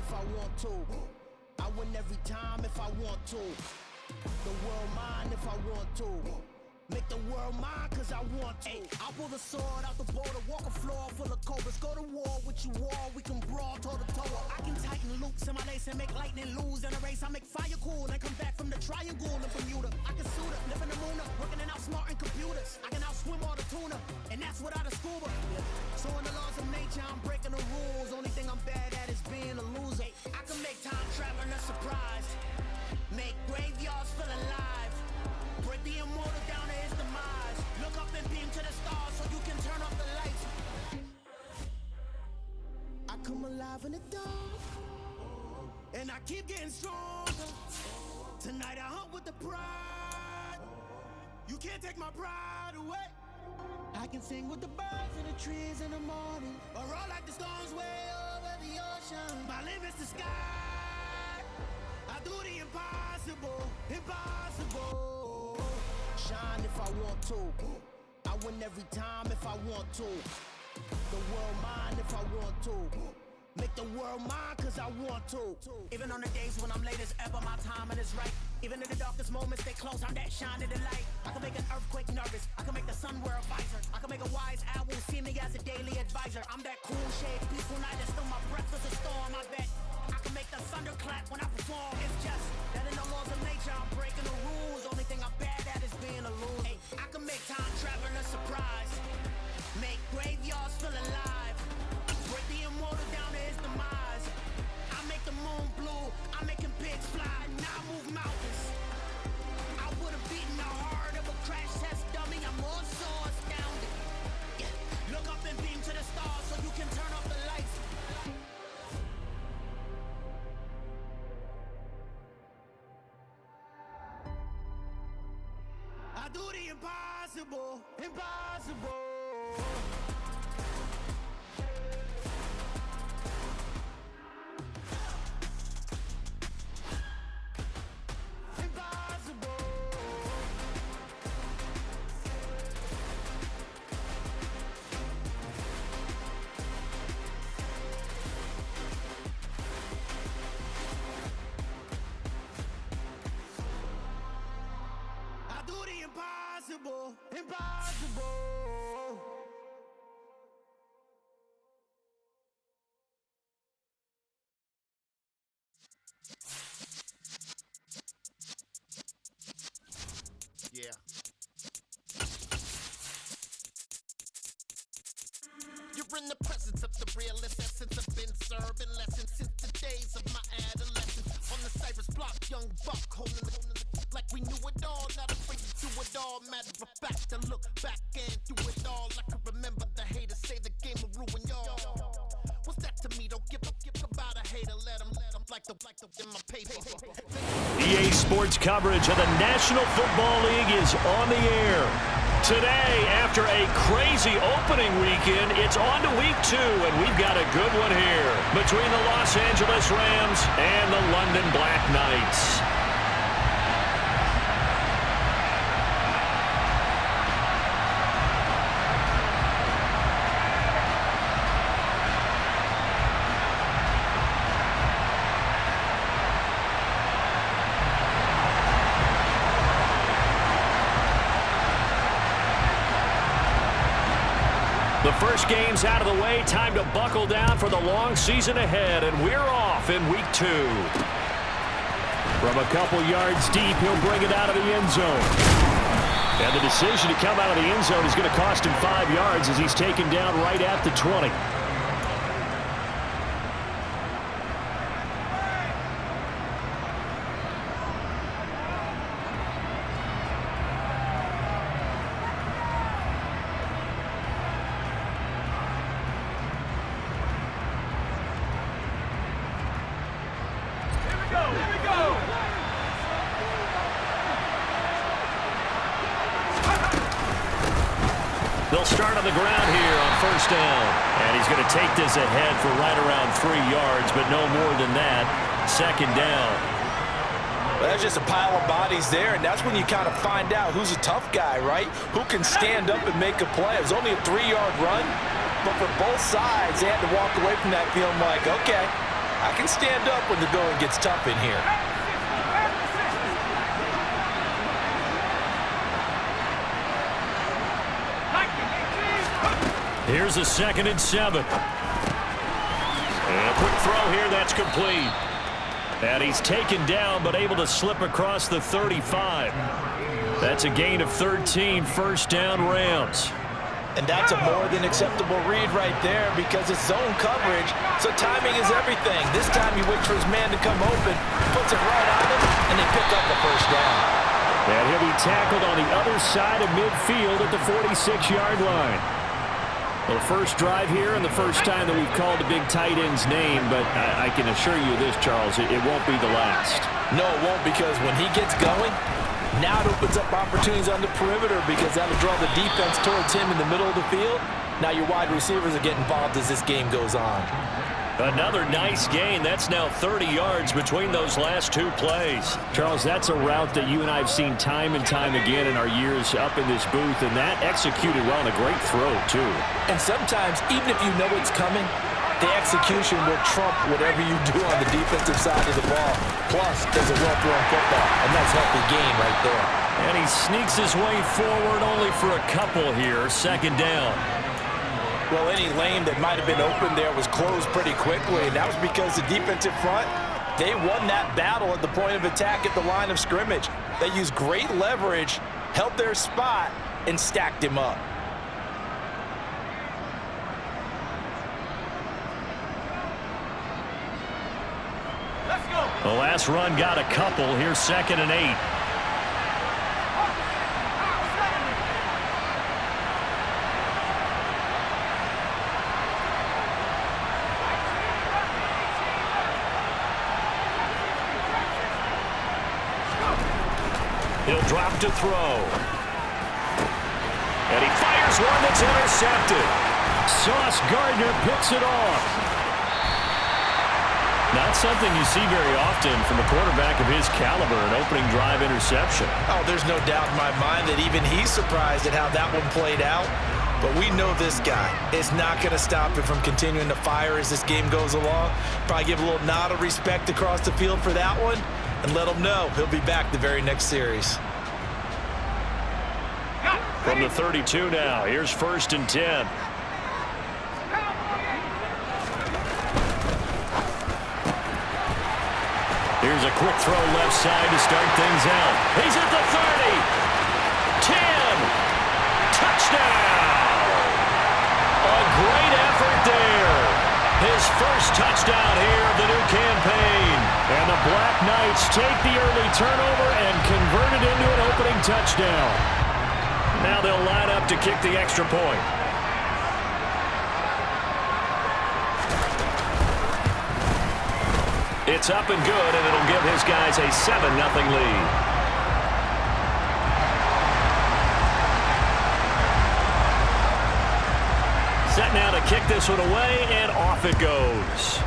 if I want to. I win every time if I want to. The world mine if I want to. Make the world mine cause I want to. I'll pull the sword out the border, walk a floor full of cobras. Go to war with you all, we can brawl toe to toe. I can tighten loops in my lace and make lightning lose in a race. I make fire cool and come back from the triangle in Bermuda. I can suit up, live in the moon up, working and outsmarting computers. I can outswim all the tuna, and that's without a scuba. So in the laws of nature, I'm breaking the rules. Only thing I'm bad at is being a loser. I can make time traveling a surprise, make graveyards feel alive, break the immortal down to his demise. Look up and beam to the stars so you can turn off the lights. I come alive in the dark, and I keep getting stronger. Tonight I hunt with the pride. You can't take my pride away. I can sing with the birds and the trees in the morning, or roll like the storms way over the ocean. My limit's the sky. I do the impossible, impossible. Shine if I want to. I win every time if I want to. The world mine if I want to. Make the world mine cause I want to. Even on the days when I'm late as ever, my timing is right. Even in the darkest moments, stay close, I'm that shining the light. I can make an earthquake nervous, I can make the sun wear a visor. I can make a wise owl see me as a daily advisor. I'm that cool shade, peaceful night, and still my breath is a storm. I bet I can make the thunder clap when I perform. It's just that in the laws of nature, I'm breaking the rules. Only thing I'm bad at is being a loser. Hey, I can make time traveling a surprise, make graveyards feel alive, break the immortal down to his demise. I make the moon blue, I'm making pigs fly, now I move mountains. I would've beaten the heart of a crash test dummy, I'm more so astounded. Yeah. Look up and beam to the stars so you can turn off the lights. I do the impossible, impossible. Impossible, impossible. Yeah. You're in the presence of the realest essence. I've been serving lessons since the days of my adolescence. On the Cypress block, young buck holding it like we knew it all. Not afraid to do it all. Matter of fact, I look back and do it all. I can remember the haters say the game will ruin y'all. What's that to me? Don't give about a hater. Let them like the in my paper. EA Sports coverage of the National Football League is on the air. Today, after a crazy opening weekend, it's on to week 2, and we've got a good one here between the Los Angeles Rams and the London Black Knights. The first game's out of the way. Time to buckle down for the long season ahead, and we're off in week 2. From a couple yards deep, he'll bring it out of the end zone. And the decision to come out of the end zone is going to cost him 5 yards as he's taken down right at the 20. They'll start on the ground here on first down. And he's going to take this ahead for right around 3 yards, but no more than that. Second down. Well, there's just a pile of bodies there, and that's when you kind of find out who's a tough guy, right? Who can stand up and make a play. It was only a 3-yard run, but for both sides, they had to walk away from that feeling like, okay, I can stand up when the going gets tough in here. Here's a 2nd and 7. And a quick throw here, that's complete. And he's taken down, but able to slip across the 35. That's a gain of 13, first down Rams. And that's a more than acceptable read right there because it's zone coverage, so timing is everything. This time he waits for his man to come open, puts it right on him, and they pick up the first down. And he'll be tackled on the other side of midfield at the 46-yard line. Well, the first drive here and the first time that we've called a big tight end's name, but I can assure you this, Charles, it won't be the last. No, it won't, because when he gets going, now it opens up opportunities on the perimeter because that'll draw the defense towards him in the middle of the field. Now your wide receivers will get involved as this game goes on. Another nice gain. That's now 30 yards between those last two plays. Charles, that's a route that you and I have seen time and time again in our years up in this booth, and that executed well and a great throw, too. And sometimes, even if you know it's coming, the execution will trump whatever you do on the defensive side of the ball. Plus, there's a well-thrown football, and that's healthy gain right there. And he sneaks his way forward only for a couple here, 2nd down. Well, any lane that might have been open there was closed pretty quickly, and that was because the defensive front, they won that battle at the point of attack at the line of scrimmage. They used great leverage, held their spot, and stacked him up. Let's go. The last run got a couple. Here's 2nd and 8. He'll drop to throw. And he fires one that's intercepted. Sauce Gardner picks it off. Not something you see very often from a quarterback of his caliber, an opening drive interception. Oh, there's no doubt in my mind that even he's surprised at how that one played out. But we know this guy is not going to stop him from continuing to fire as this game goes along. Probably give a little nod of respect across the field for that one. And let him know he'll be back the very next series. From the 32 now, here's 1st and 10. Here's a quick throw left side to start things out. He's at the 30. 10. Touchdown. A great effort there. His first touchdown here of the new campaign. And the Black Knights take the early turnover and convert it into an opening touchdown. Now they'll line up to kick the extra point. It's up and good, and it'll give his guys a 7-0 lead. Set now to kick this one away, and off it goes.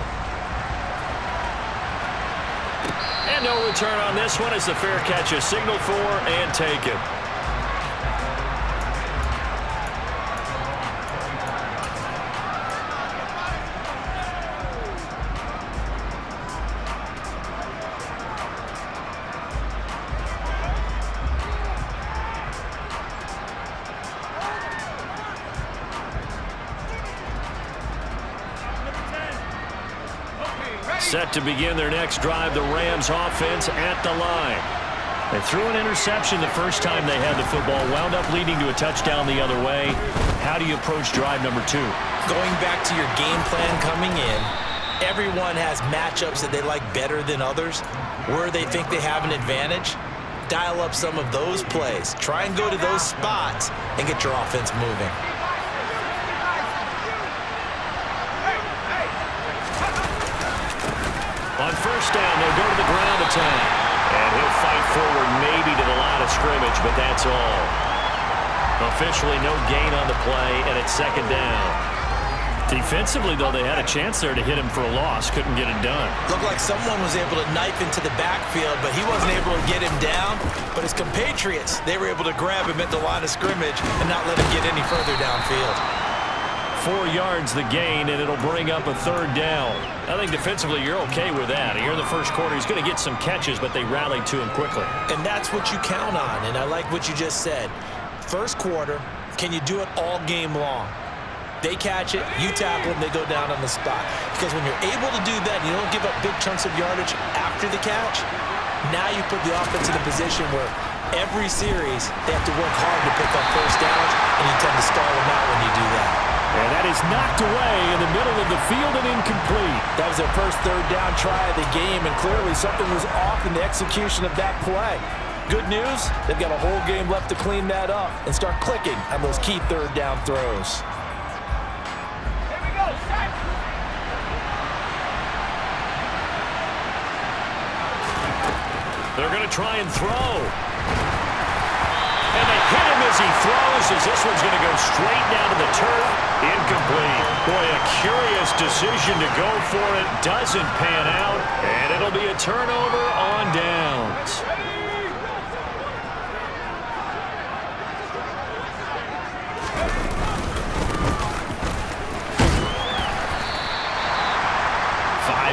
And no return on this one as the fair catch is signaled for and taken. Set to begin their next drive, the Rams offense at the line. They threw an interception the first time they had the football, wound up leading to a touchdown the other way. How do you approach drive number 2? Going back to your game plan coming in, everyone has matchups that they like better than others. Where they think they have an advantage, dial up some of those plays. Try and go to those spots and get your offense moving. On first down, they'll go to the ground attack. And he'll fight forward maybe to the line of scrimmage, but that's all. Officially no gain on the play, and it's 2nd down. Defensively, though, they had a chance there to hit him for a loss. Couldn't get it done. Looked like someone was able to knife into the backfield, but he wasn't able to get him down. But his compatriots, they were able to grab him at the line of scrimmage and not let him get any further downfield. 4 yards the gain, and it'll bring up a 3rd down. I think defensively you're okay with that. Here in the first quarter, he's going to get some catches, but they rallied to him quickly. And that's what you count on, and I like what you just said. First quarter, can you do it all game long? They catch it, you tackle them, they go down on the spot. Because when you're able to do that, you don't give up big chunks of yardage after the catch, now you put the offense in a position where every series they have to work hard to pick up first downs, and you tend to stall them out when you do that. And that is knocked away in the middle of the field and incomplete. That was their first 3rd down try of the game, and clearly something was off in the execution of that play. Good news, they've got a whole game left to clean that up and start clicking on those key 3rd down throws. They're going to try and throw. And they hit him as he throws, as this one's going to go straight down to the turf. Incomplete. Boy, a curious decision to go for it. Doesn't pan out. And it'll be a turnover on downs.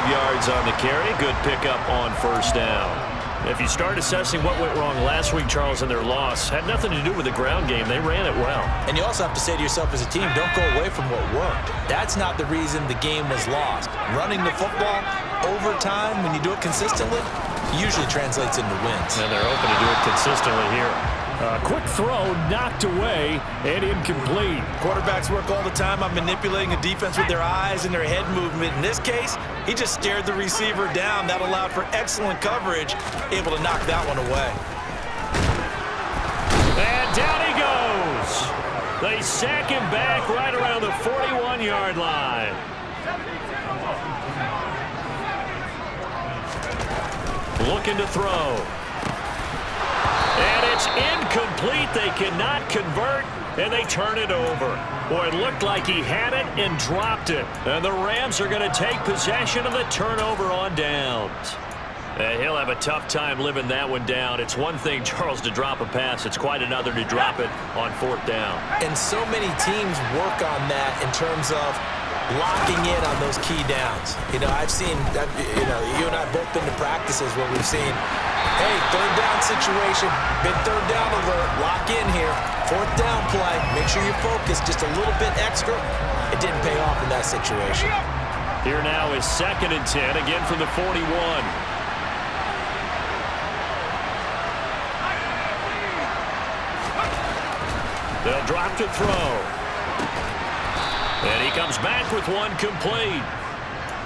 Yards on the carry. Good pickup on first down. If you start assessing what went wrong last week, Charles, in their loss, had nothing to do with the ground game. They ran it well. And you also have to say to yourself as a team, don't go away from what worked. That's not the reason the game was lost. Running the football over time, when you do it consistently, usually translates into wins. And they're open to do it consistently here. Quick throw knocked away and incomplete. Quarterbacks work all the time on manipulating a defense with their eyes and their head movement. In this case, he just stared the receiver down. That allowed for excellent coverage, able to knock that one away. And down he goes. They sack him back right around the 41-yard line. Looking to throw. And it's incomplete. They cannot convert, and they turn it over. Boy, it looked like he had it and dropped it. And the Rams are going to take possession of the turnover on downs. He'll have a tough time living that one down. It's one thing, Charles, to drop a pass. It's quite another to drop it on 4th down. And so many teams work on that in terms of locking in on those key downs. You know, I've seen, you and I both been to practices where we've seen, hey, 3rd down situation, big 3rd down alert, lock in here, 4th down play, make sure you focus just a little bit extra. It didn't pay off in that situation. Here now is 2nd and 10, again from the 41. They'll drop to throw. And he comes back with one complete.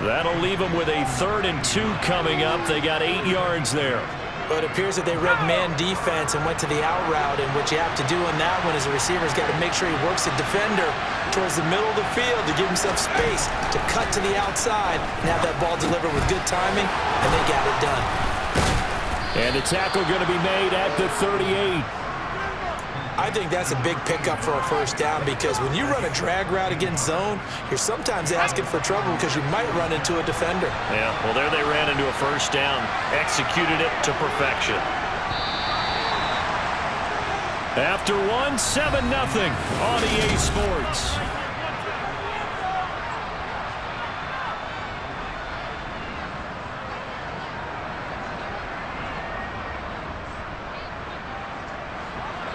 That'll leave him with a 3rd and 2 coming up. They got 8 yards there. But it appears that they read man defense and went to the out route, and what you have to do on that one is the receiver's got to make sure he works the defender towards the middle of the field to give himself space to cut to the outside and have that ball delivered with good timing, and they got it done. And the tackle going to be made at the 38. I think that's a big pickup for a first down, because when you run a drag route against zone, you're sometimes asking for trouble because you might run into a defender. Yeah, well, there they ran into a first down, executed it to perfection. After one, 7-0 on EA Sports.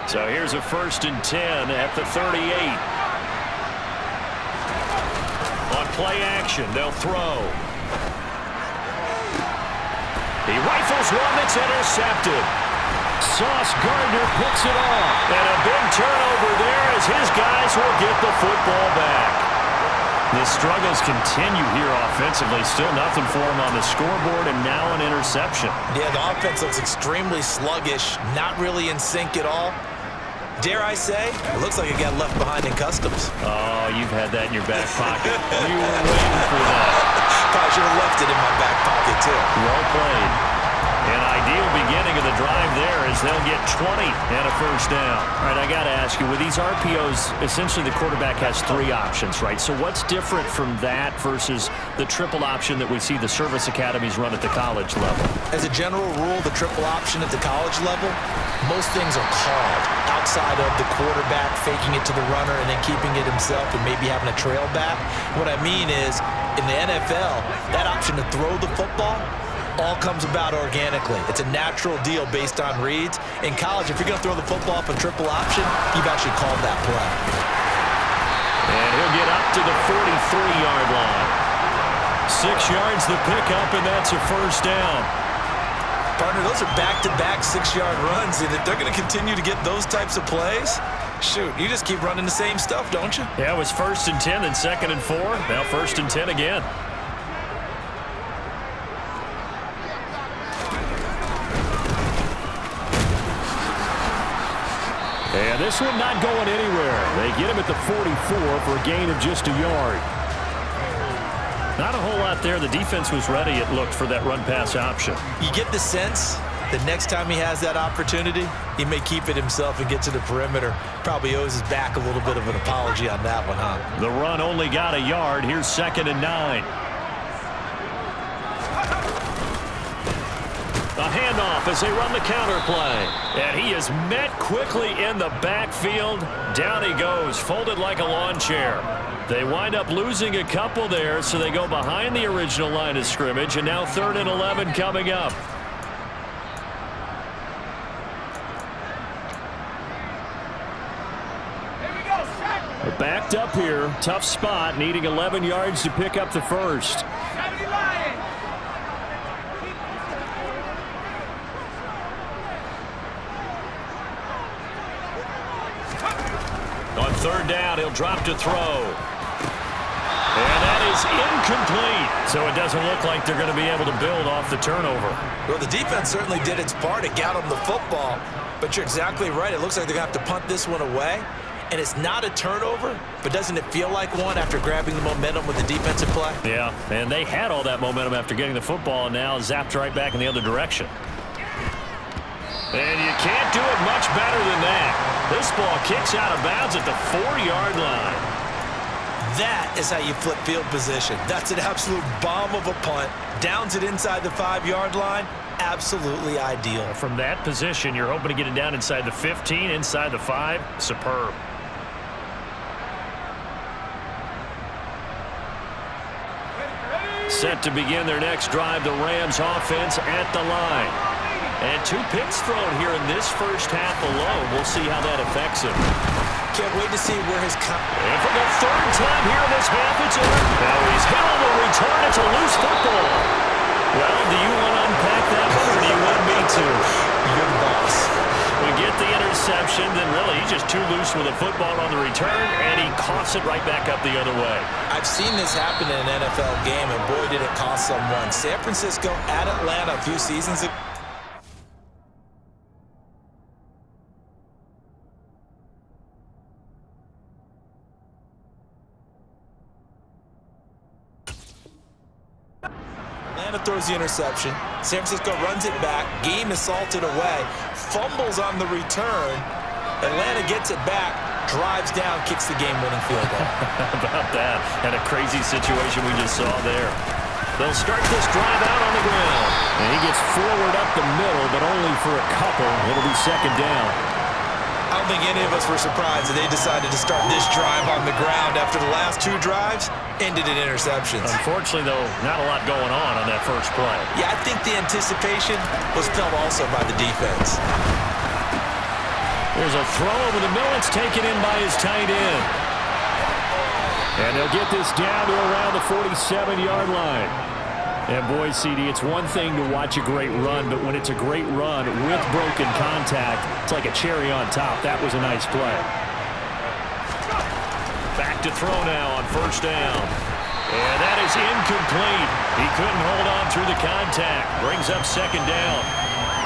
So here's a 1st and 10 at the 38. On play action, they'll throw. He rifles one that's intercepted. Sauce Gardner picks it off. And a big turnover there as his guys will get the football back. The struggles continue here offensively. Still nothing for him on the scoreboard, and now an interception. Yeah, the offense looks extremely sluggish, not really in sync at all. Dare I say, it looks like it got left behind in customs. Oh, you've had that in your back pocket. You were waiting for that. Probably should have left it in my back pocket, too. Well played. An ideal beginning of the drive there as they'll get 20 and a first down. All right, I got to ask you, with these RPOs, essentially the quarterback has 3 options, right? So what's different from that versus the triple option that we see the service academies run at the college level? As a general rule, the triple option at the college level, most things are called outside of the quarterback faking it to the runner and then keeping it himself and maybe having a trail back. What I mean is, in the NFL, that option to throw the football all comes about organically. It's a natural deal based on reads. In college, if you're going to throw the football up a triple option, you've actually called that play. And he'll get up to the 43-yard line. 6 yards the pickup, and that's a first down. Partner, those are back-to-back 6-yard runs, and if they're going to continue to get those types of plays, shoot, you just keep running the same stuff, don't you? Yeah, it was 1st and 10, then 2nd and 4. Now 1st and 10 again. And this one not going anywhere. They get him at the 44 for a gain of just a yard. Not a whole lot there. The defense was ready, it looked, for that run-pass option. You get the sense that next time he has that opportunity, he may keep it himself and get to the perimeter. Probably owes his back a little bit of an apology on that one, huh? The run only got a yard. Here's 2nd and 9. A handoff as they run the counter play. And he is met quickly in the backfield. Down he goes, folded like a lawn chair. They wind up losing a couple there, so they go behind the original line of scrimmage, and now 3rd and 11 coming up. They're backed up here. Tough spot, needing 11 yards to pick up the first. On 3rd down, he'll drop to throw. And that is incomplete. So it doesn't look like they're going to be able to build off the turnover. Well, the defense certainly did its part to get them the football. But you're exactly right. It looks like they're going to have to punt this one away. And it's not a turnover, but doesn't it feel like one after grabbing the momentum with the defensive play? Yeah, and they had all that momentum after getting the football, and now zapped right back in the other direction. And you can't do it much better than that. This ball kicks out of bounds at the 4-yard line. That is how you flip field position. That's an absolute bomb of a punt. Downs it inside the 5-yard line. Absolutely ideal. From that position, you're hoping to get it down inside the 15, inside the 5. Superb. Set to begin their next drive, the Rams offense at the line. And 2 picks thrown here in this first half alone. We'll see how that affects him. Can't wait to see where his... And for the 3rd time here in this half, it's over. Now he's hit on the return. It's a loose football. Well, do you want to unpack that one, or do you want me to? You're the boss. We get the interception, then really he's just too loose with a football on the return, and he coughs it right back up the other way. I've seen this happen in an NFL game, and boy, did it cost someone. San Francisco at Atlanta a few seasons ago. Atlanta throws the interception. San Francisco runs it back. Game is salted away. Fumbles on the return. Atlanta gets it back. Drives down. Kicks the game-winning field goal. How about that? And a crazy situation we just saw there. They'll start this drive out on the ground. And he gets forward up the middle, but only for a couple. It'll be 2nd down. I don't think any of us were surprised that they decided to start this drive on the ground after the last 2 drives ended in interceptions. Unfortunately, though, not a lot going on that first play. Yeah, I think the anticipation was felt also by the defense. There's a throw over the middle. It's taken in by his tight end. And they'll get this down to around the 47-yard line. And boy, CD, it's one thing to watch a great run, but when it's a great run with broken contact, it's like a cherry on top. That was a nice play. Back to throw now on 1st down. And that is incomplete. He couldn't hold on through the contact. Brings up 2nd down.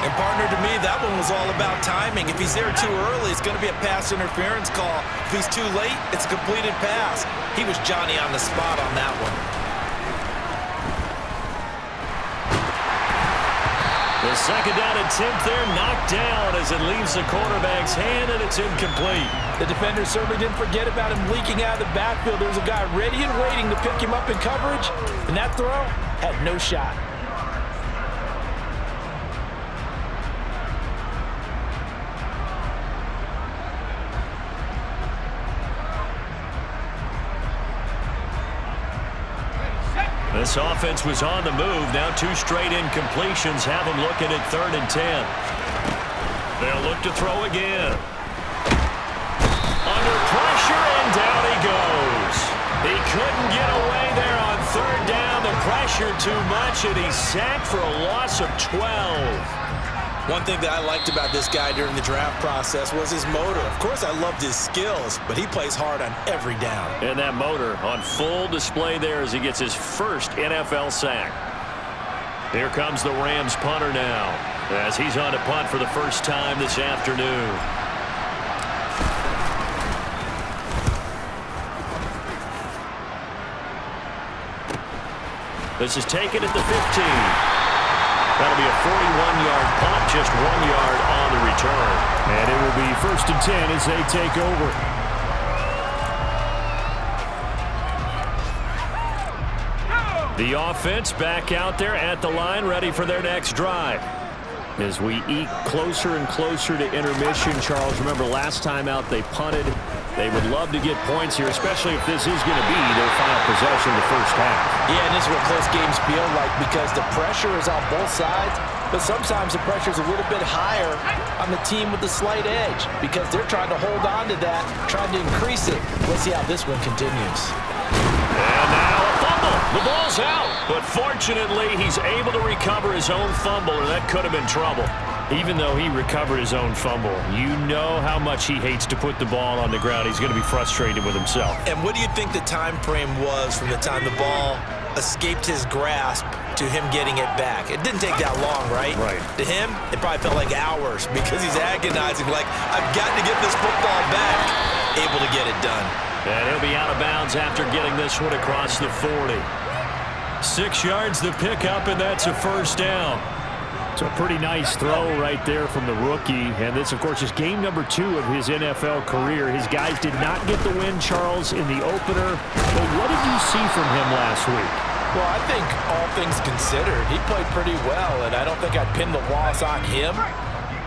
And partner, to me, that one was all about timing. If he's there too early, it's going to be a pass interference call. If he's too late, it's a completed pass. He was Johnny on the spot on that one. The second down attempt there knocked down as it leaves the quarterback's hand, and it's incomplete. The defender certainly didn't forget about him leaking out of the backfield. There's a guy ready and waiting to pick him up in coverage, and that throw had no shot. This offense was on the move. Now 2 straight incompletions have them looking at 3rd and 10. They'll look to throw again. Under pressure, and down he goes. He couldn't get away there on 3rd down. The pressure too much, and he's sacked for a loss of 12. One thing that I liked about this guy during the draft process was his motor. Of course, I loved his skills, but he plays hard on every down. And that motor on full display there as he gets his first NFL sack. Here comes the Rams punter now, as he's on to punt for the first time this afternoon. This is taken at the 15. That'll be a 41-yard punt, just 1 yard on the return. And it will be 1st and 10 as they take over. The offense back out there at the line, ready for their next drive. As we eke closer and closer to intermission, Charles, remember last time out they punted. They would love to get points here, especially if this is going to be their final possession of the first half. Yeah, and this is what close games feel like because the pressure is on both sides, but sometimes the pressure is a little bit higher on the team with the slight edge because they're trying to hold on to that, trying to increase it. Let's see how this one continues. And now a fumble. The ball's out. But fortunately, he's able to recover his own fumble, or that could have been trouble. Even though he recovered his own fumble, you know how much he hates to put the ball on the ground. He's going to be frustrated with himself. And what do you think the time frame was from the time the ball escaped his grasp to him getting it back? It didn't take that long, right? Right. To him, it probably felt like hours because he's agonizing, like, I've got to get this football back, able to get it done. And he'll be out of bounds after getting this one across the 40. 6 yards the pickup, and that's a first down. It's a pretty nice throw right there from the rookie. And this, of course, is game number 2 of his NFL career. His guys did not get the win, Charles, in the opener. But what did you see from him last week? Well, I think all things considered, he played pretty well, and I don't think I'd pin the loss on him.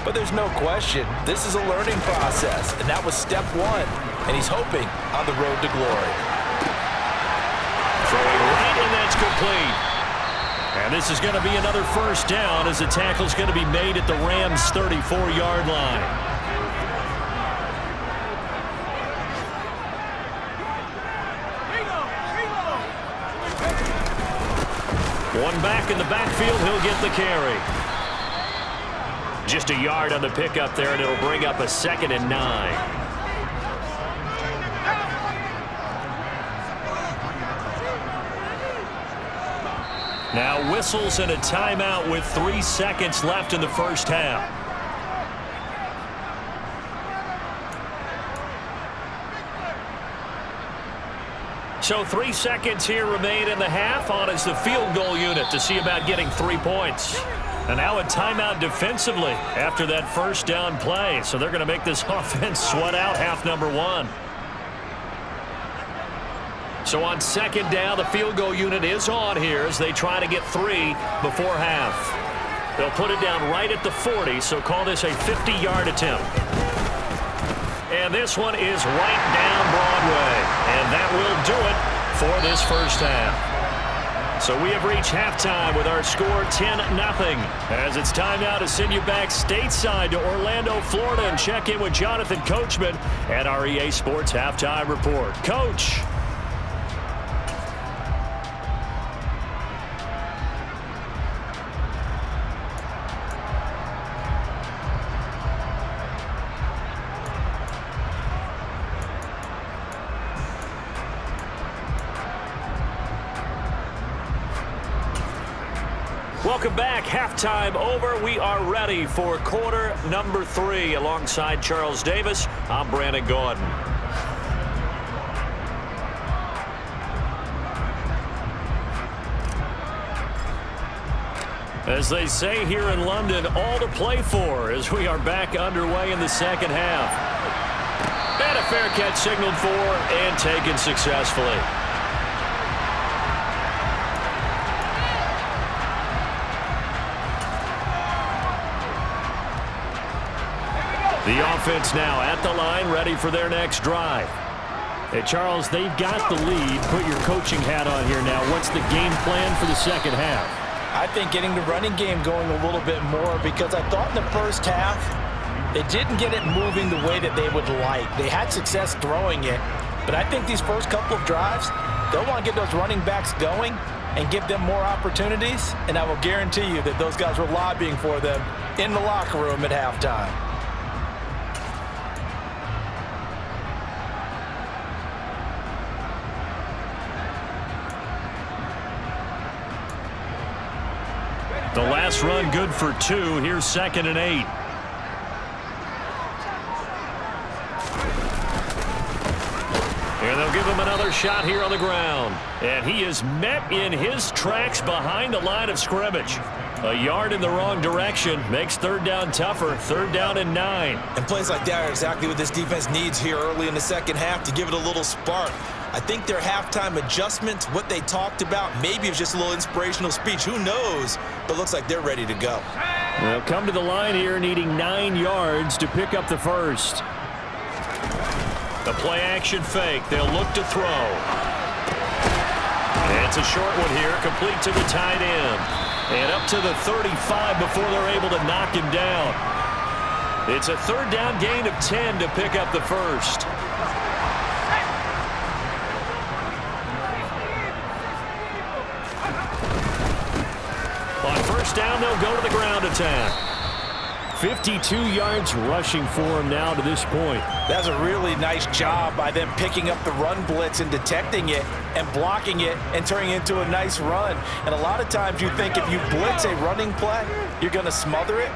But there's no question, this is a learning process, and that was step 1. And he's hoping on the road to glory. Throwing right, and that's complete. And this is going to be another first down as the tackle's going to be made at the Rams' 34-yard line. One back in the backfield, he'll get the carry. Just a yard on the pickup there, and it'll bring up a 2nd and 9. Now whistles and a timeout with 3 seconds left in the first half. So 3 seconds here remain in the half. On is the field goal unit to see about getting 3 points. And now a timeout defensively after that first down play. So they're going to make this offense sweat out half number 1. So on 2nd down, the field goal unit is on here as they try to get 3 before half. They'll put it down right at the 40, so call this a 50-yard attempt. And this one is right down Broadway. And that will do it for this first half. So we have reached halftime with our score 10-0. As it's time now to send you back stateside to Orlando, Florida, and check in with Jonathan Coachman at our EA Sports Halftime Report. Coach. Welcome back. Halftime over. We are ready for quarter number 3. Alongside Charles Davis, I'm Brandon Gordon. As they say here in London, all to play for as we are back underway in the second half. And a fair catch signaled for and taken successfully. The offense now at the line, ready for their next drive. Hey, Charles, they've got the lead. Put your coaching hat on here now. What's the game plan for the second half? I think getting the running game going a little bit more, because I thought in the first half they didn't get it moving the way that they would like. They had success throwing it, but I think these first couple of drives, they'll want to get those running backs going and give them more opportunities, and I will guarantee you that those guys were lobbying for them in the locker room at halftime. The last run good for 2. Here's 2nd and 8. And they'll give him another shot here on the ground. And he is met in his tracks behind the line of scrimmage. A yard in the wrong direction makes 3rd down tougher. 3rd down and 9. And plays like that are exactly what this defense needs here early in the second half to give it a little spark. I think their halftime adjustments, what they talked about, maybe it was just a little inspirational speech. Who knows? But looks like they're ready to go. They'll come to the line here needing 9 yards to pick up the first. The play action fake. They'll look to throw. And it's a short one here, complete to the tight end. And up to the 35 before they're able to knock him down. It's a 3rd down gain of 10 to pick up the first. On 1st down, they'll go to the ground attack. 52 yards rushing for him now to this point. That's a really nice job by them picking up the run blitz and detecting it and blocking it and turning it into a nice run. And a lot of times you think if you blitz a running play, you're going to smother it.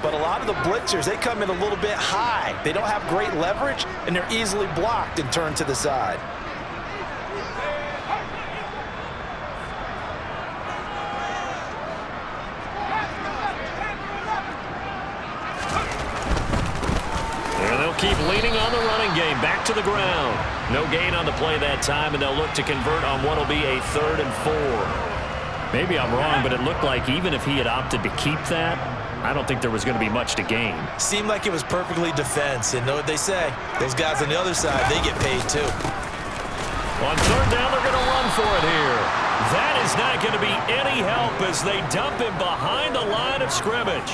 But a lot of the blitzers, they come in a little bit high. They don't have great leverage, and they're easily blocked and turned to the side. Keep leaning on the running game. Back to the ground. No gain on the play that time, and they'll look to convert on what will be a 3rd and 4. Maybe I'm wrong, but it looked like even if he had opted to keep that, I don't think there was going to be much to gain. Seemed like it was perfectly defense, and know what they say. Those guys on the other side, they get paid too. On 3rd down, they're going to run for it here. That is not going to be any help as they dump him behind the line of scrimmage.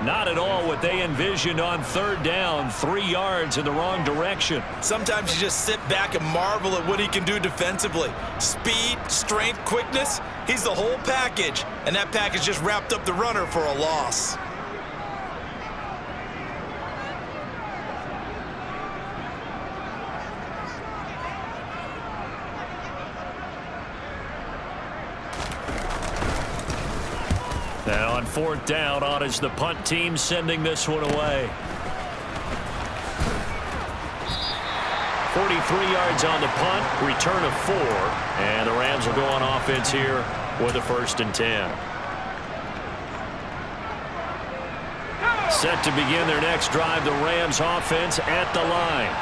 Not at all what they envisioned on 3rd down. 3 yards in the wrong direction. Sometimes you just sit back and marvel at what he can do defensively. Speed, strength, quickness. He's the whole package. And that package just wrapped up the runner for a loss. Now on 4th down, on is the punt team sending this one away. 43 yards on the punt, return of 4, and the Rams will go on offense here with a 1st and 10. Set to begin their next drive, the Rams offense at the line.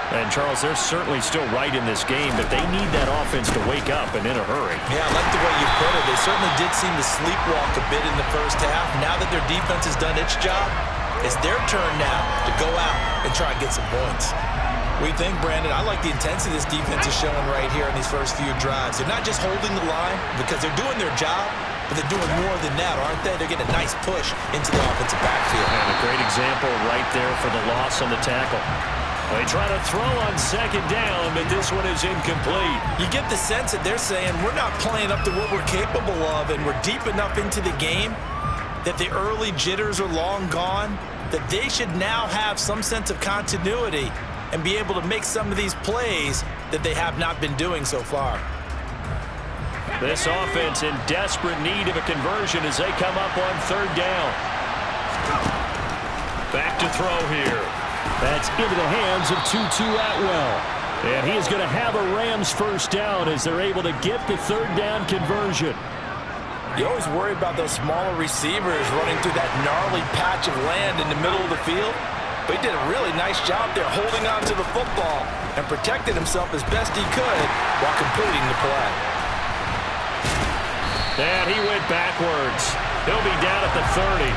And, Charles, they're certainly still right in this game, but they need that offense to wake up and in a hurry. Yeah, I like the way you put it. They certainly did seem to sleepwalk a bit in the first half. Now that their defense has done its job, it's their turn now to go out and try and get some points. What do you think, Brandon? I like the intensity this defense is showing right here in these first few drives. They're not just holding the line because they're doing their job, but they're doing more than that, aren't they? They're getting a nice push into the offensive backfield. And a great example right there for the loss on the tackle. They try to throw on 2nd down, but this one is incomplete. You get the sense that they're saying we're not playing up to what we're capable of, and we're deep enough into the game that the early jitters are long gone, that they should now have some sense of continuity and be able to make some of these plays that they have not been doing so far. This offense in desperate need of a conversion as they come up on 3rd down. Back to throw here. That's into the hands of Tutu Atwell. And he is going to have a Rams 1st down as they're able to get the 3rd down conversion. You always worry about those smaller receivers running through that gnarly patch of land in the middle of the field. But he did a really nice job there holding on to the football and protected himself as best he could while completing the play. And he went backwards. He'll be down at the 30.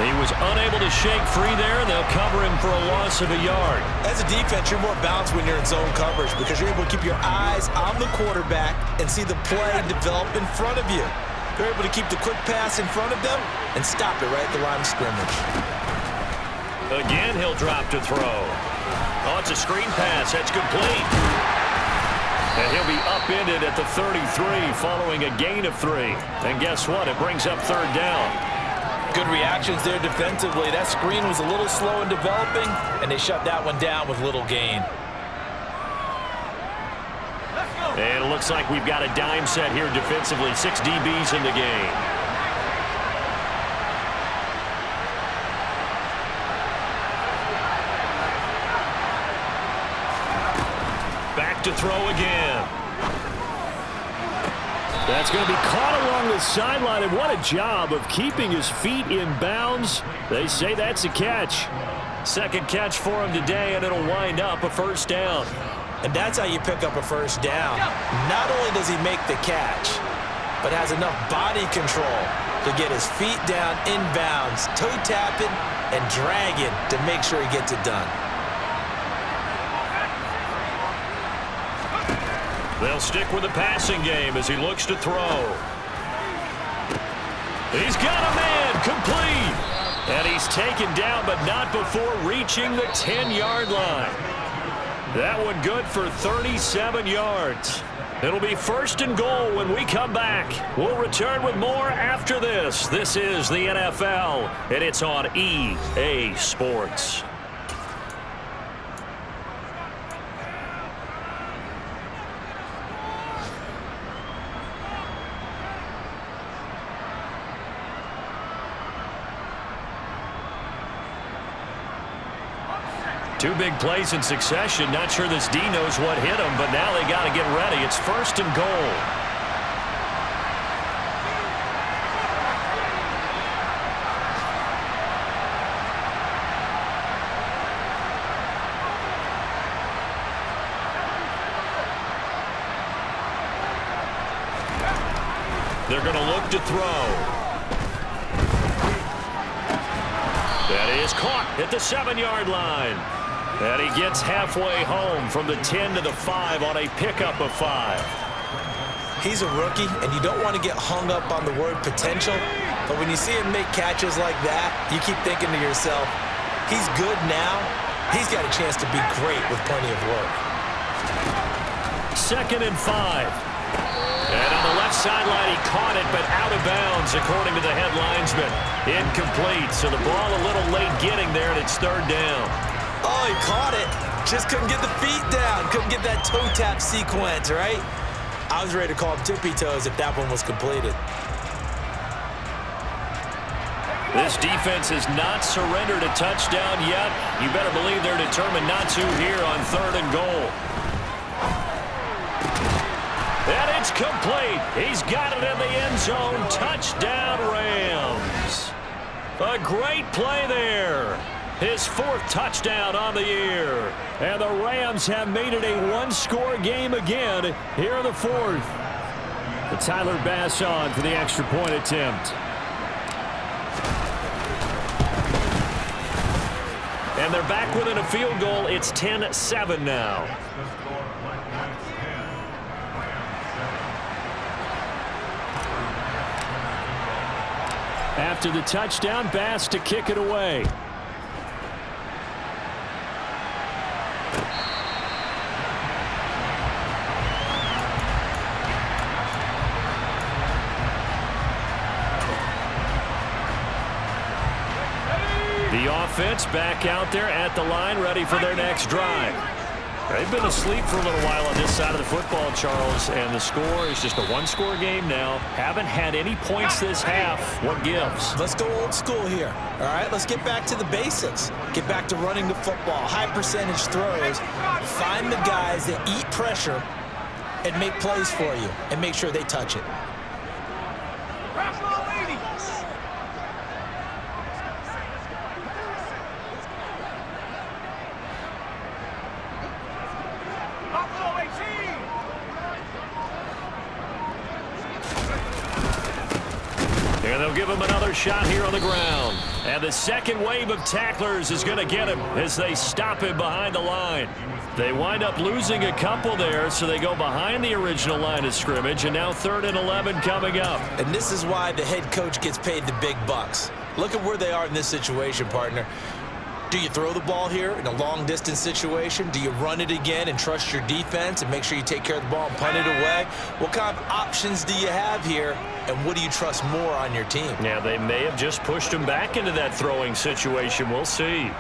He was unable to shake free there, and they'll cover him for a loss of a yard. As a defense, you're more balanced when you're in zone coverage because you're able to keep your eyes on the quarterback and see the play develop in front of you. You're able to keep the quick pass in front of them and stop it right at the line of scrimmage. Again, he'll drop to throw. Oh, it's a screen pass. That's complete. And he'll be upended at the 33 following a gain of 3. And guess what? It brings up third down. Good reactions there defensively. That screen was a little slow in developing, and they shut that one down with little gain. And it looks like we've got a dime set here defensively. 6 DBs in the game. Back to throw again. That's going to be caught along the sideline, and what a job of keeping his feet in bounds. They say that's a catch. Second catch for him today, and it'll wind up a first down. And that's how you pick up a first down. Not only does he make the catch, but has enough body control to get his feet down in bounds, toe tapping and dragging to make sure he gets it done. They'll stick with the passing game as he looks to throw. He's got a man, complete. And he's taken down, but not before reaching the 10-yard line. That one good for 37 yards. It'll be first and goal when we come back. We'll return with more after this. This is the NFL, and it's on EA Sports. Two big plays in succession. Not sure this D knows what hit him, but now they got to get ready. It's first and goal. They're going to look to throw. That is caught at the 7-yard line. And he gets halfway home from the 10 to the 5 on a pickup of 5. He's a rookie, and you don't want to get hung up on the word potential. But when you see him make catches like that, you keep thinking to yourself, he's good now. He's got a chance to be great with plenty of work. 2nd and 5. And on the left sideline, he caught it, but out of bounds, according to the head linesman. Incomplete, so the ball a little late getting there, and it's third down. Oh, he caught it. Just couldn't get the feet down. Couldn't get that toe tap sequence, right? I was ready to call him tippy toes if that one was completed. This defense has not surrendered a touchdown yet. You better believe they're determined not to here on 3rd and goal. And it's complete. He's got it in the end zone. Touchdown, Rams. A great play there. His 4th touchdown on the year. And the Rams have made it a one-score game again here in the 4th. And Tyler Bass on for the extra point attempt. And they're back within a field goal. It's 10-7 now. After the touchdown, Bass to kick it away. The offense back out there at the line, ready for their next drive. They've been asleep for a little while on this side of the football, Charles, and the score is just a one-score game now. Haven't had any points this half. What gives? Let's go old school here. All right, let's get back to the basics. Get back to running the football, high-percentage throws. Find the guys that eat pressure and make plays for you and make sure they touch it. And they'll give him another shot here on the ground. And the second wave of tacklers is going to get him as they stop him behind the line. They wind up losing a couple there, so they go behind the original line of scrimmage, and now 3rd and 11 coming up. And this is why the head coach gets paid the big bucks. Look at where they are in this situation, partner. Do you throw the ball here in a long-distance situation? Do you run it again and trust your defense and make sure you take care of the ball and punt it away? What kind of options do you have here, and what do you trust more on your team? Yeah, they may have just pushed him back into that throwing situation. We'll see.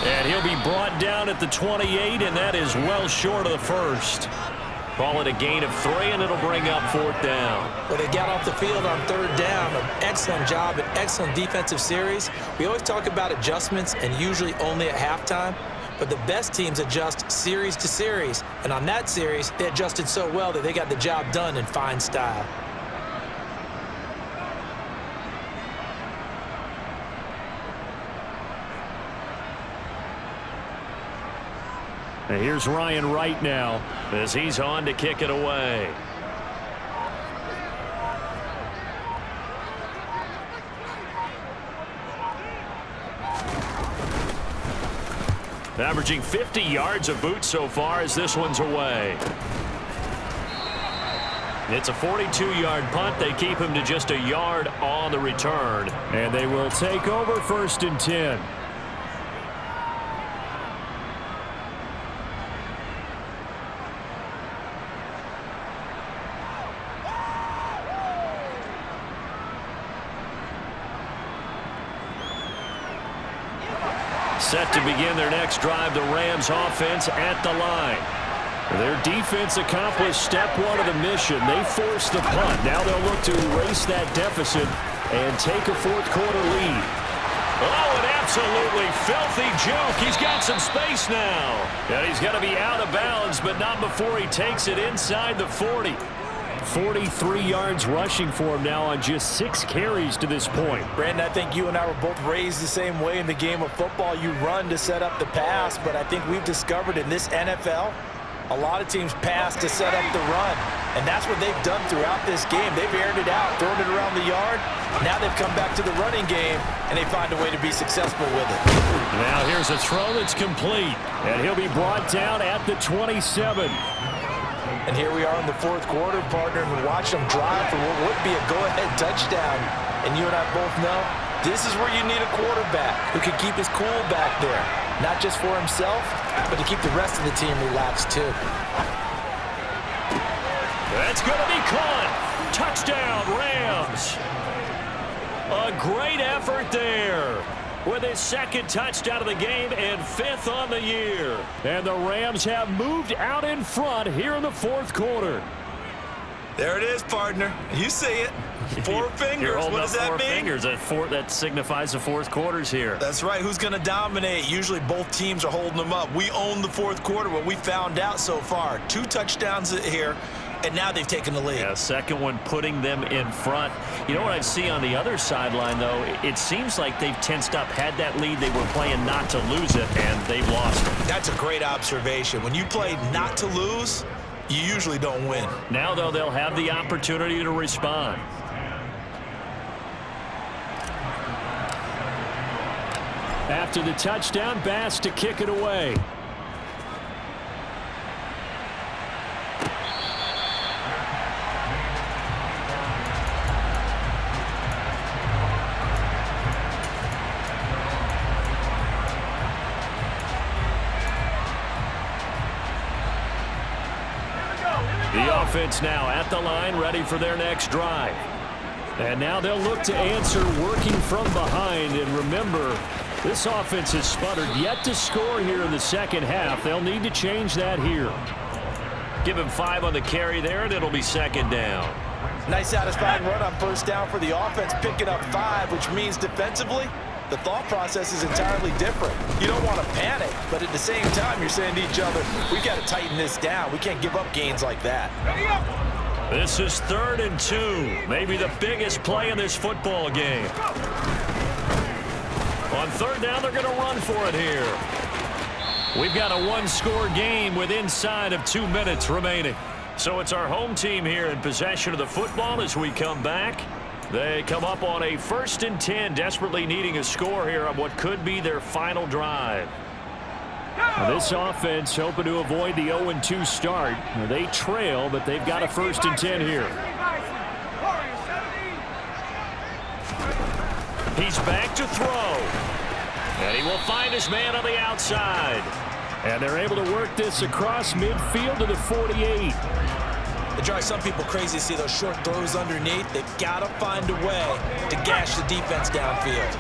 And he'll be brought down at the 28, and that is well short of the first. Call it a gain of 3, and it'll bring up 4th down. Well, they got off the field on 3rd down. An excellent job, an excellent defensive series. We always talk about adjustments, and usually only at halftime. But the best teams adjust series to series. And on that series, they adjusted so well that they got the job done in fine style. And here's Ryan Wright now as he's on to kick it away. Averaging 50 yards a boot so far as this one's away. It's a 42-yard punt. They keep him to just a yard on the return. And they will take over 1st and 10. Set to begin their next drive, the Rams offense at the line. Their defense accomplished step 1 of the mission. They forced the punt. Now they'll look to erase that deficit and take a 4th quarter lead. Oh, an absolutely filthy juke. He's got some space now. And he's going to be out of bounds, but not before he takes it inside the 40. 43 yards rushing for him now on just 6 carries to this point. Brandon, I think you and I were both raised the same way in the game of football. You run to set up the pass, but I think we've discovered in this NFL, a lot of teams pass to set up the run. And that's what they've done throughout this game. They've aired it out, thrown it around the yard. Now they've come back to the running game, and they find a way to be successful with it. Now here's a throw that's complete, and he'll be brought down at the 27. And here we are in the 4th quarter, partner, and we watch them drive for what would be a go-ahead touchdown. And you and I both know this is where you need a quarterback who can keep his cool back there. Not just for himself, but to keep the rest of the team relaxed too. That's going to be caught. Touchdown, Rams. A great effort there with his 2nd touchdown of the game and 5th on the year. And the Rams have moved out in front here in the 4th quarter. There it is, partner. You see it. 4 fingers. What does that mean? 4 fingers. That signifies the 4th quarter's here. That's right. Who's going to dominate? Usually both teams are holding them up. We own the 4th quarter, what we found out so far. 2 touchdowns here. And now they've taken the lead. Yeah, 2nd one putting them in front. You know what I see on the other sideline, though? It seems like they've tensed up, had that lead. They were playing not to lose it, and they've lost it. That's a great observation. When you play not to lose, you usually don't win. Now, though, they'll have the opportunity to respond. After the touchdown, Bass to kick it away. The offense now at the line, ready for their next drive. And now they'll look to answer working from behind. And remember, this offense has sputtered, yet to score here in the 2nd half. They'll need to change that here. Give him 5 on the carry there, and it'll be 2nd down. Nice satisfying run on 1st down for the offense, picking up 5, which means defensively, the thought process is entirely different. You don't want to panic, but at the same time, you're saying to each other, we've got to tighten this down. We can't give up gains like that. This is 3rd and 2, maybe the biggest play in this football game. On 3rd down, they're going to run for it here. We've got a one-score game with inside of 2 minutes remaining. So it's our home team here in possession of the football as we come back. They come up on a 1st and 10, desperately needing a score here on what could be their final drive. Now this offense hoping to avoid the 0-2 start. They trail, but they've got a 1st and 10 here. He's back to throw. And he will find his man on the outside. And they're able to work this across midfield to the 48. It drives some people crazy to see those short throws underneath. They've got to find a way to gash the defense downfield.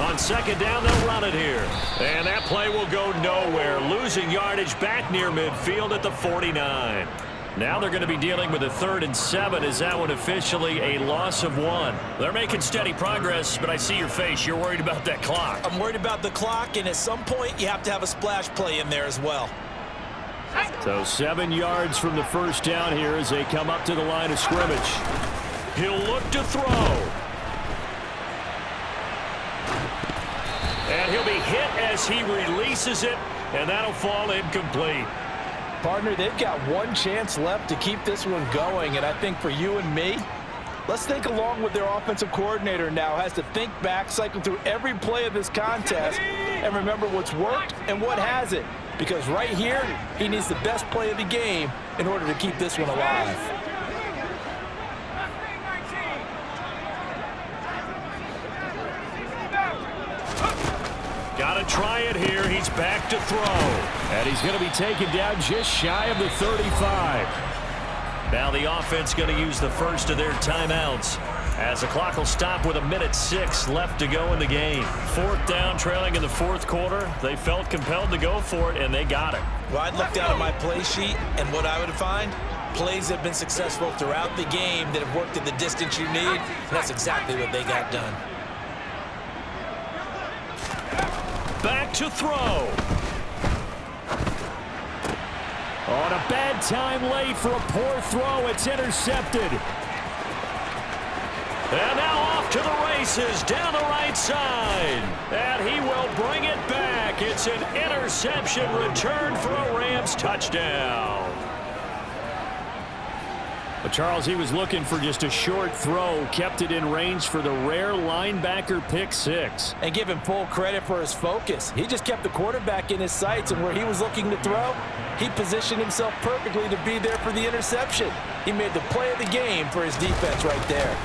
On 2nd down, they'll run it here. And that play will go nowhere. Losing yardage back near midfield at the 49. Now they're going to be dealing with a 3rd and 7. Is that one officially a loss of 1? They're making steady progress, but I see your face. You're worried about that clock. I'm worried about the clock, and at some point, you have to have a splash play in there as well. So 7 yards from the 1st down here as they come up to the line of scrimmage. He'll look to throw. And he'll be hit as he releases it, and that'll fall incomplete. Partner, they've got one chance left to keep this one going, and I think for you and me, let's think along with their offensive coordinator now. Has to think back, cycle through every play of this contest, and remember what's worked and what hasn't. Because right here, he needs the best play of the game in order to keep this one alive. Got to try it here. He's back to throw. And he's going to be taken down just shy of the 35. Now the offense going to use the first of their timeouts as the clock will stop with 1:06 left to go in the game. 4th down, trailing in the 4th quarter. They felt compelled to go for it, and they got it. Well, I'd look down at my play sheet, and what I would find, plays have been successful throughout the game that have worked at the distance you need, and that's exactly what they got done. Back to throw. On a bad time late for a poor throw. It's intercepted. And now off to the races down the right side. And he will bring it back. It's an interception return for a Rams touchdown. But Charles, he was looking for just a short throw, kept it in range for the rare linebacker pick 6. And give him full credit for his focus. He just kept the quarterback in his sights, and where he was looking to throw, he positioned himself perfectly to be there for the interception. He made the play of the game for his defense right there.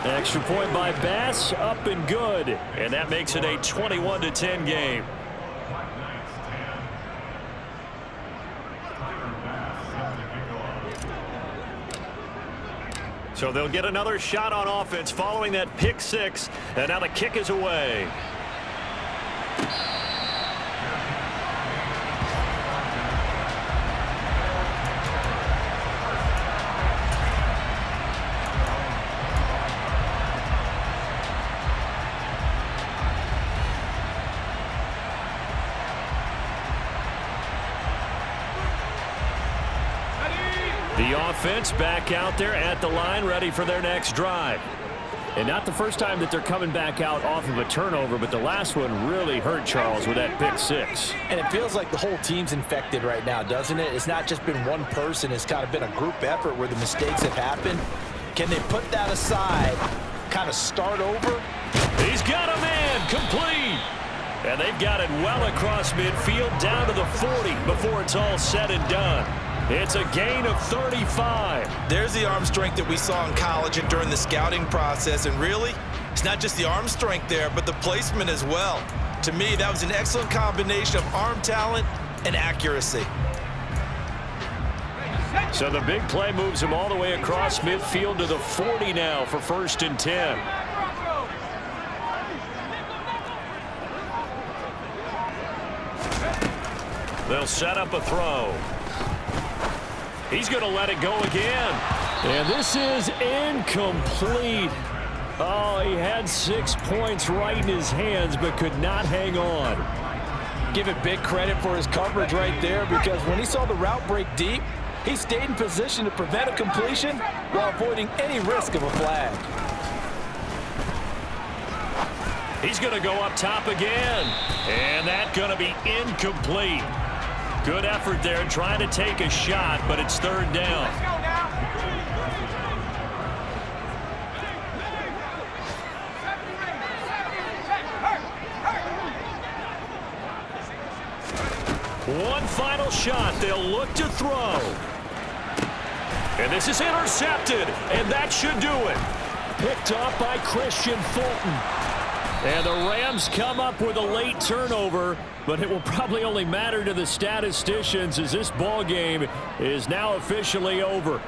Extra point by Bass, up and good. And that makes it a 21-10 game. So they'll get another shot on offense following that pick 6. And now the kick is away. The offense back out there at the line, ready for their next drive. And not the first time that they're coming back out off of a turnover, but the last one really hurt Charles with that pick 6. And it feels like the whole team's infected right now, doesn't it? It's not just been one person. It's kind of been a group effort where the mistakes have happened. Can they put that aside, kind of start over? He's got a man, complete. And they've got it well across midfield down to the 40 before it's all said and done. It's a gain of 35. There's the arm strength that we saw in college and during the scouting process. And really, it's not just the arm strength there, but the placement as well. To me, that was an excellent combination of arm talent and accuracy. So the big play moves him all the way across midfield to the 40 now for 1st and 10. They'll set up a throw. He's going to let it go again. And this is incomplete. Oh, he had 6 points right in his hands, but could not hang on. Give it big credit for his coverage right there, because when he saw the route break deep, he stayed in position to prevent a completion while avoiding any risk of a flag. He's going to go up top again. And that's going to be incomplete. Good effort there trying to take a shot, but it's third down. One final shot. They'll look to throw. And this is intercepted, and that should do it. Picked off by Christian Fulton. And the Rams come up with a late turnover, but it will probably only matter to the statisticians as this ball game is now officially over.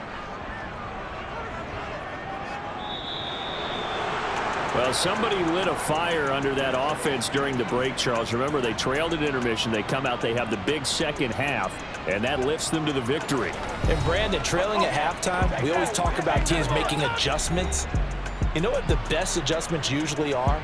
Well, somebody lit a fire under that offense during the break, Charles. Remember, they trailed at intermission. They come out, they have the big second half, and that lifts them to the victory. And Brandon, trailing at halftime, we always talk about teams making adjustments. You know what the best adjustments usually are?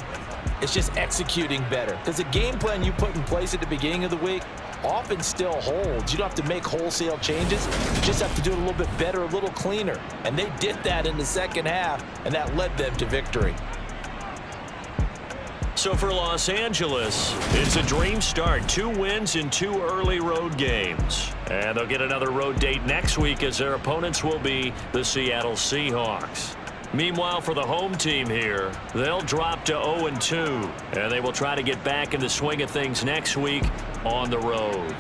It's just executing better. Because the game plan you put in place at the beginning of the week often still holds. You don't have to make wholesale changes. You just have to do it a little bit better, a little cleaner. And they did that in the second half, and that led them to victory. So for Los Angeles, it's a dream start. 2 wins in 2 early road games. And they'll get another road date next week as their opponents will be the Seattle Seahawks. Meanwhile, for the home team here, they'll drop to 0-2. And they will try to get back in the swing of things next week on the road.